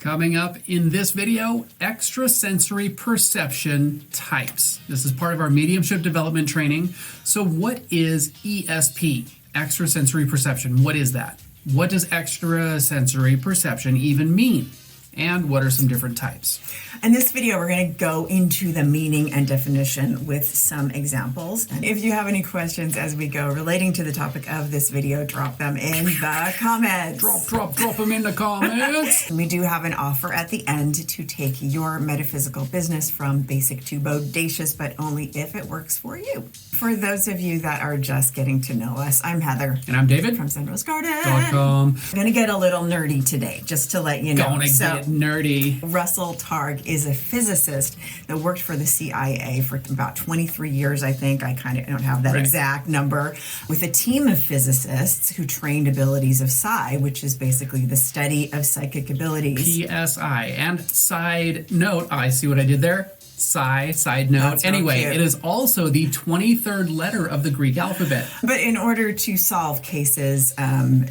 Coming up in this video, extrasensory perception types. This is part of our mediumship development training. So what is ESP, extrasensory perception? What is that? What does extrasensory perception even mean? And what are some different types? In this video, we're going to go into the meaning and definition with some examples. And if you have any questions as we go relating to the topic of this video, drop them in the comments. Drop them in the comments. We do have an offer at the end to take your metaphysical business from basic to bodacious, but only if it works for you. For those of you that are just getting to know us, I'm Heather. And I'm David. From ZenRoseGarden.com. I'm going to get a little nerdy today, just to let you know. Gonna get nerdy. Russell Targ is a physicist that worked for the CIA for about 23 years, I think. I kind of don't have that exact number. With a team of physicists who trained abilities of psi, which is basically the study of psychic abilities. PSI. And side note, I see what I did there. Psi, side note. That's anyway, cute. It is also the 23rd letter of the Greek alphabet. But in order to solve cases,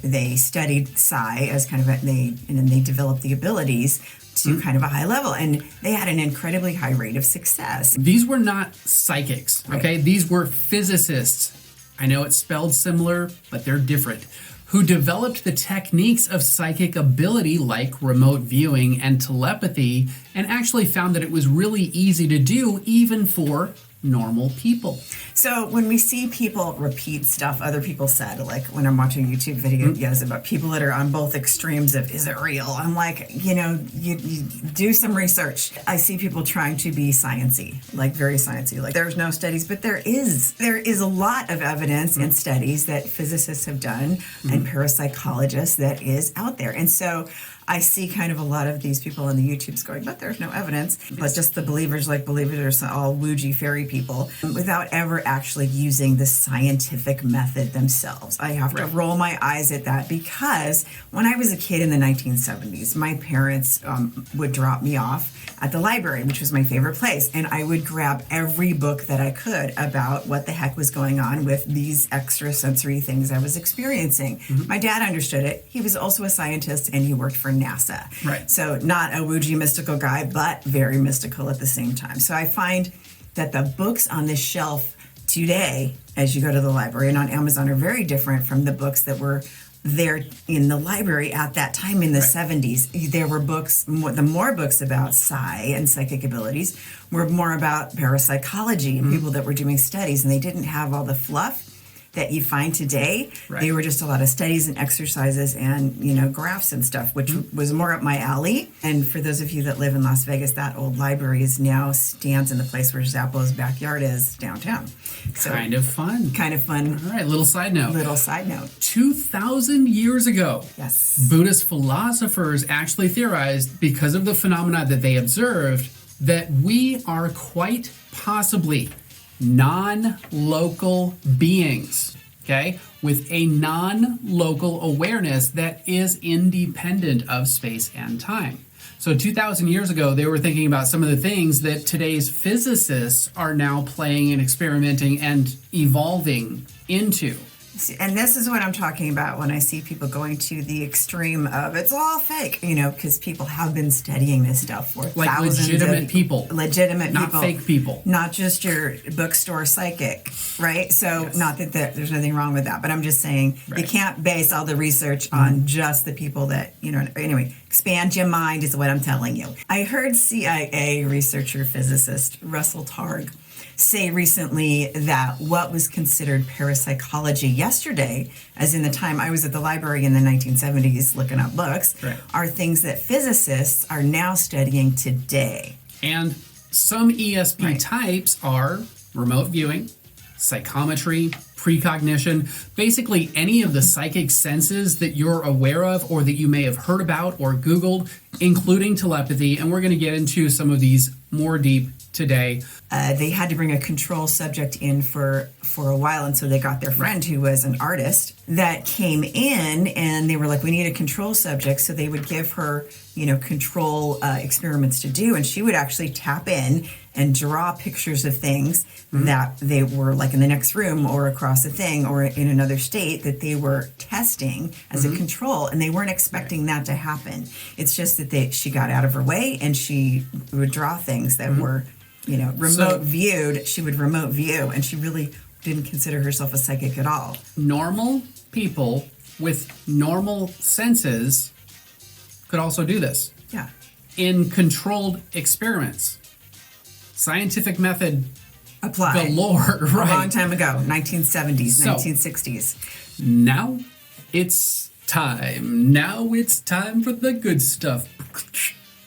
they studied psi as kind of they developed the abilities to kind of a high level, and they had an incredibly high rate of success. These were not psychics, okay? Right. These were physicists. I know it's spelled similar, but they're different. Who developed the techniques of psychic ability like remote viewing and telepathy, and actually found that it was really easy to do even for normal people. So when we see people repeat stuff other people said, like when I'm watching YouTube videos about people that are on both extremes of is it real, I'm like, you do some research. I see people trying to be sciencey, like very sciencey, like there's no studies, but there is a lot of evidence and studies that physicists have done and parapsychologists that is out there. And so I see kind of a lot of these people on the YouTubes going, but there's no evidence. But just the believers are all woojy fairy people without ever actually using the scientific method themselves. I have to roll my eyes at that because when I was a kid in the 1970s, my parents would drop me off at the library, which was my favorite place. And I would grab every book that I could about what the heck was going on with these extrasensory things I was experiencing. My dad understood it. He was also a scientist and he worked for NASA. Right. So not a woojy mystical guy, but very mystical at the same time. So I find that the books on this shelf today, as you go to the library and on Amazon, are very different from the books that were there in the library at that time in the 70s. There were books, the more books about psi and psychic abilities were more about parapsychology and people that were doing studies, and they didn't have all the fluff that you find today. They were just a lot of studies and exercises and, graphs and stuff, which was more up my alley. And for those of you that live in Las Vegas, that old library now stands in the place where Zappo's backyard is downtown. So Kind of fun. All right, little side note. 2,000 years ago, yes, Buddhist philosophers actually theorized, because of the phenomena that they observed, that we are quite possibly non-local beings, okay, with a non-local awareness that is independent of space and time. So 2,000 years ago, they were thinking about some of the things that today's physicists are now playing and experimenting and evolving into. And this is what I'm talking about when I see people going to the extreme of it's all fake, because people have been studying this stuff for like thousands legitimate people. Legitimate not people. Not fake people. Not just your bookstore psychic, right? So not that there's nothing wrong with that, but I'm just saying you can't base all the research on just the people that, anyway, expand your mind is what I'm telling you. I heard CIA researcher physicist Russell Targ say recently that what was considered parapsychology yesterday, as in the time I was at the library in the 1970s looking up books, are things that physicists are now studying today. And some ESP types are remote viewing, psychometry, precognition, basically any of the psychic senses that you're aware of or that you may have heard about or Googled, including telepathy. And we're going to get into some of these more deep today. They had to bring a control subject in for a while, and so they got their friend who was an artist that came in, and they were like, we need a control subject, so they would give her, control experiments to do, and she would actually tap in and draw pictures of things that they were like in the next room or across across a thing or in another state that they were testing as a control, and they weren't expecting that to happen. It's just that she got out of her way, and she would draw things that were, remote viewed. She would remote view, and she really didn't consider herself a psychic at all. Normal people with normal senses could also do this. Yeah. In controlled experiments. Scientific method Applied. galore, right? A long time ago, 1970s, 1960s. Now it's time. Now it's time for the good stuff.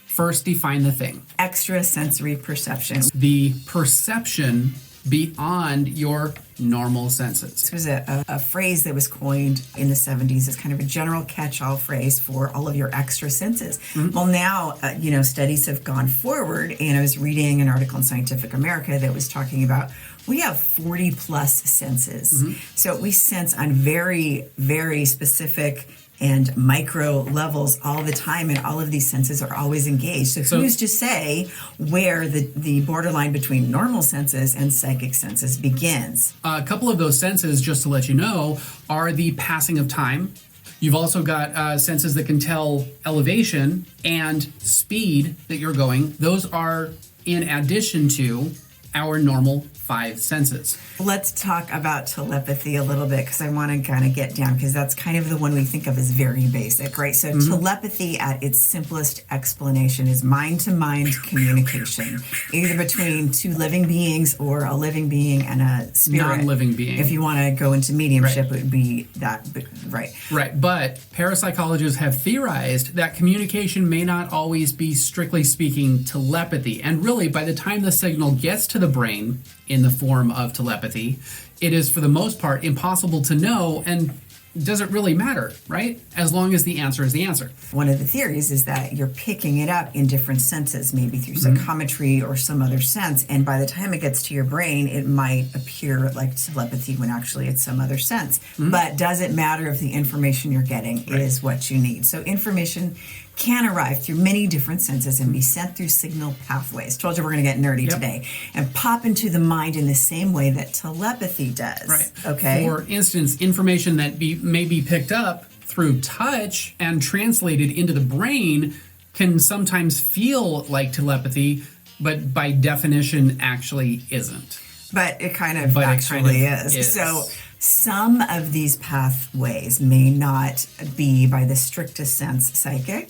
First, define the thing. Extrasensory perception. The perception beyond your normal senses. This was a phrase that was coined in the 70s as kind of a general catch-all phrase for all of your extra senses. Well, now, studies have gone forward, and I was reading an article in Scientific America that was talking about we have 40 plus senses. So we sense on very, very specific and micro levels all the time, and all of these senses are always engaged. So who's to say where the borderline between normal senses and psychic senses begins? A couple of those senses, just to let you know, are the passing of time. You've also got senses that can tell elevation and speed that you're going. Those are in addition to our normal 5 senses. Let's talk about telepathy a little bit, because I want to kind of get down, because that's kind of the one we think of as very basic, right? So telepathy at its simplest explanation is mind-to-mind communication, either between two living beings or a living being and a spirit. Non-living being. If you want to go into mediumship, it would be that, right? Right, but parapsychologists have theorized that communication may not always be, strictly speaking, telepathy. And really, by the time the signal gets to the brain in the form of telepathy, it is for the most part impossible to know, and doesn't really matter, right? As long as the answer is the answer. One of the theories is that you're picking it up in different senses, maybe through psychometry or some other sense, and by the time it gets to your brain, it might appear like telepathy when actually it's some other sense. But does it matter if the information you're getting is what you need? So information can arrive through many different senses and be sent through signal pathways. Told you we're going to get nerdy today. And pop into the mind in the same way that telepathy does. Right. Okay. For instance, information that may be picked up through touch and translated into the brain can sometimes feel like telepathy, but by definition actually isn't. But it kind of actually is. So some of these pathways may not be, by the strictest sense, psychic.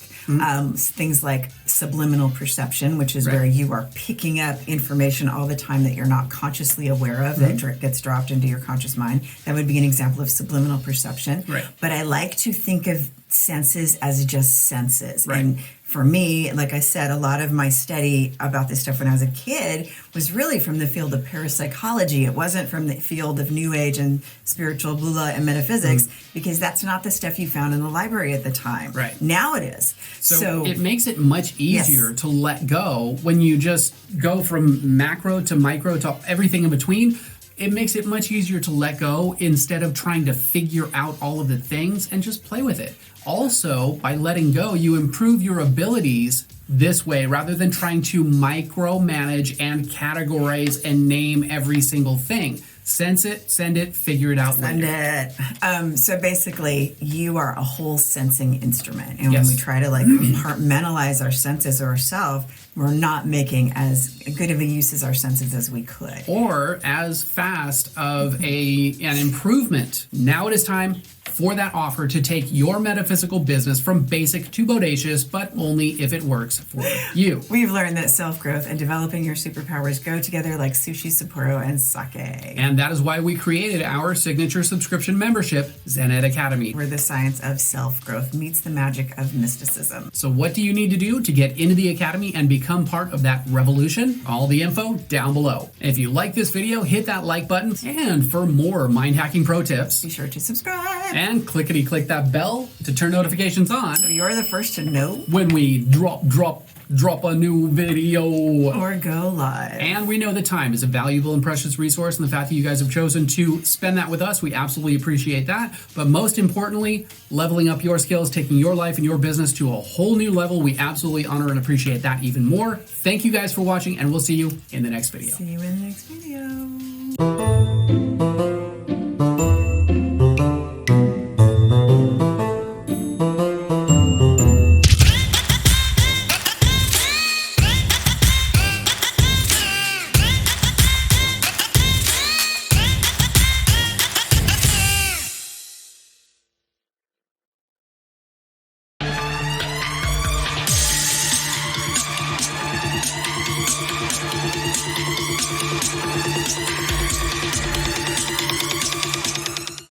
Things like subliminal perception, which is where you are picking up information all the time that you're not consciously aware of, that gets dropped into your conscious mind. That would be an example of subliminal perception. Right. But I like to think of senses as just senses. Right. And for me, like I said, a lot of my study about this stuff when I was a kid was really from the field of parapsychology. It wasn't from the field of New Age and spiritual blah and metaphysics, because that's not the stuff you found in the library at the time. Right. Now it is. So it makes it much easier to let go when you just go from macro to micro to everything in between. It makes it much easier to let go instead of trying to figure out all of the things, and just play with it. Also, by letting go, you improve your abilities this way, rather than trying to micromanage and categorize and name every single thing. Sense it, send it, figure it out later. Send it. So basically, you are a whole sensing instrument. And when we try to compartmentalize our senses or ourselves, we're not making as good of a use as our senses as we could. Or as fast of an improvement. Now it is time for that offer to take your metaphysical business from basic to bodacious, but only if it works for you. We've learned that self-growth and developing your superpowers go together like sushi, Sapporo, and sake. And that is why we created our signature subscription membership, Zen Ed Academy, where the science of self-growth meets the magic of mysticism. So what do you need to do to get into the Academy and become part of that revolution? All the info down below. If you like this video, hit that like button. And for more mind-hacking pro tips, be sure to subscribe. And clickety-click that bell to turn notifications on. So you're the first to know when we drop a new video. Or go live. And we know that time is a valuable and precious resource, and the fact that you guys have chosen to spend that with us, we absolutely appreciate that. But most importantly, leveling up your skills, taking your life and your business to a whole new level, we absolutely honor and appreciate that even more. Thank you guys for watching, and we'll see you in the next video. See you in the next video. Bye.